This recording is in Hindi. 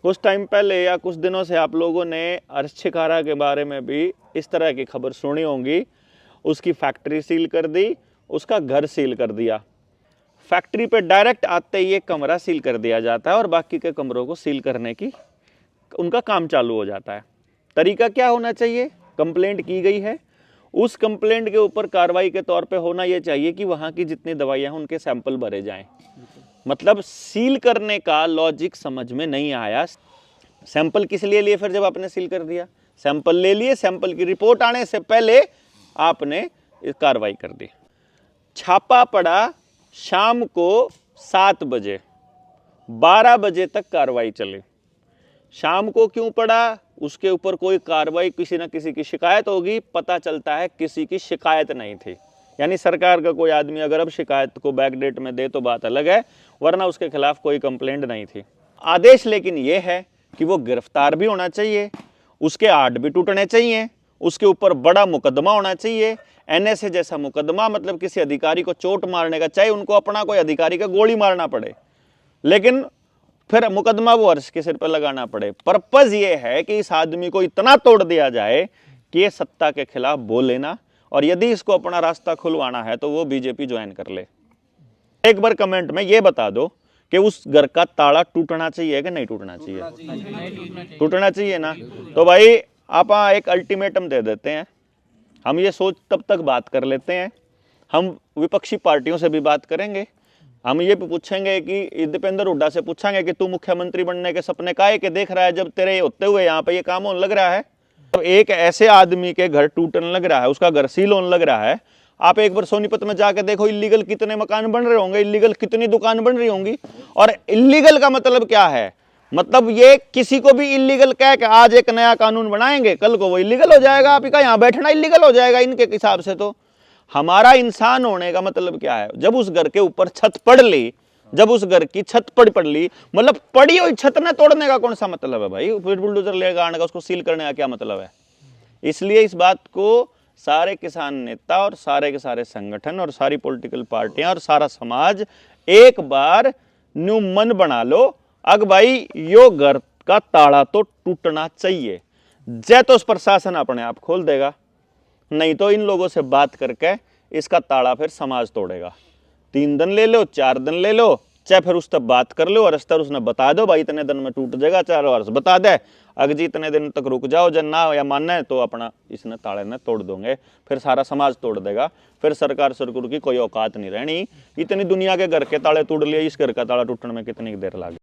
कुछ टाइम पहले या कुछ दिनों से आप लोगों ने अर्श छिकारा के बारे में भी इस तरह की खबर सुनी होंगी। उसकी फैक्ट्री सील कर दी, उसका घर सील कर दिया। फैक्ट्री पे डायरेक्ट आते ही एक कमरा सील कर दिया जाता है और बाकी के कमरों को सील करने की उनका काम चालू हो जाता है। तरीका क्या होना चाहिए? कंप्लेंट की गई है, उस कंप्लेंट के ऊपर कार्रवाई के तौर पे होना ये चाहिए कि वहाँ की जितनी दवाइयाँ हैं उनके सैंपल भरे जाएं। मतलब सील करने का लॉजिक समझ में नहीं आया। सैंपल किस लिए लिए फिर जब आपने सील कर दिया? सैंपल ले लिए, सैंपल की रिपोर्ट आने से पहले आपने कार्रवाई कर दी। छापा पड़ा शाम को 7 बजे, 12 बजे तक कार्रवाई चली। शाम को क्यों पड़ा? उसके ऊपर कोई कार्रवाई, किसी न किसी की शिकायत होगी। पता चलता है किसी की शिकायत नहीं थी। यानी सरकार का कोई आदमी अगर अब शिकायत को बैकडेट में दे तो बात अलग है, वरना उसके खिलाफ कोई कंप्लेंट नहीं थी। आदेश लेकिन यह है कि वो गिरफ्तार भी होना चाहिए, उसके आड़ भी टूटने चाहिए, उसके ऊपर बड़ा मुकदमा होना चाहिए। NSA जैसा मुकदमा, मतलब किसी अधिकारी को चोट मारने का, चाहे उनको अपना कोई अधिकारी का गोली मारना पड़े, लेकिन फिर मुकदमा वो अर्श के सिर पर लगाना पड़े। पर्पज ये है कि इस आदमी को इतना तोड़ दिया जाए कि ये सत्ता के खिलाफ बोले ना, और यदि इसको अपना रास्ता खुलवाना है तो वो बीजेपी ज्वाइन कर ले। एक बार कमेंट में ये बता दो कि उस घर का ताला टूटना चाहिए कि नहीं टूटना चाहिए? टूटना चाहिए ना। तो भाई आप एक अल्टीमेटम दे देते हैं, हम ये सोच तब तक बात कर लेते हैं। हम विपक्षी पार्टियों से भी बात करेंगे। हम ये पूछेंगे कि दीपेंद्र हुड्डा से पूछेंगे कि तू मुख्यमंत्री बनने के सपने काहे के देख रहा है जब तेरे होते हुए यहाँ पे ये काम होने लग रहा है। तो एक ऐसे आदमी के घर टूटने लग रहा है, उसका घर सील होने लग रहा है। आप एक बार सोनीपत में जाके देखो, इलीगल कितने मकान बन रहे होंगे, इलीगल कितनी दुकान बन रही होंगी। और इलीगल का मतलब क्या है? मतलब ये किसी को भी इलीगल कह के आज एक नया कानून बनाएंगे, कल को वो इलीगल हो जाएगा। आप का यहाँ बैठना इलीगल हो जाएगा इनके हिसाब से। तो हमारा इंसान होने का मतलब क्या है? जब उस घर के ऊपर छत पड़ ली, जब उस घर की छत पड़ ली, मतलब पड़ी हुई छत ने तोड़ने का कौन सा मतलब है भाई? फिर बुलडोजर लेगा आने का, उसको सील करने का क्या मतलब है? इसलिए इस बात को सारे किसान नेता और सारे के सारे संगठन और सारी पॉलिटिकल पार्टियां और सारा समाज एक बार न्यू मन बना लो। अग भाई यो घर का ताला तो टूटना चाहिए। जय तो प्रशासन अपने आप खोल देगा, नहीं तो इन लोगों से बात करके इसका ताला फिर समाज तोड़ेगा। 3 दिन ले लो, 4 दिन ले लो, चाहे फिर उस तक बात कर लो और अस्तर उसने बता दो भाई इतने दिन में टूट जाएगा, 4 वर्ष बता दे, अगर जी इतने दिन तक रुक जाओ, जब ना या मानना तो अपना इसने ताले ने तोड़ दोगे, फिर सारा समाज तोड़ देगा। फिर सरकार सरकुर की कोई औकात नहीं रहनी। इतनी दुनिया के घर के ताले तोड़ लिए, इस घर का ताला टूटने में कितनी देर लगी।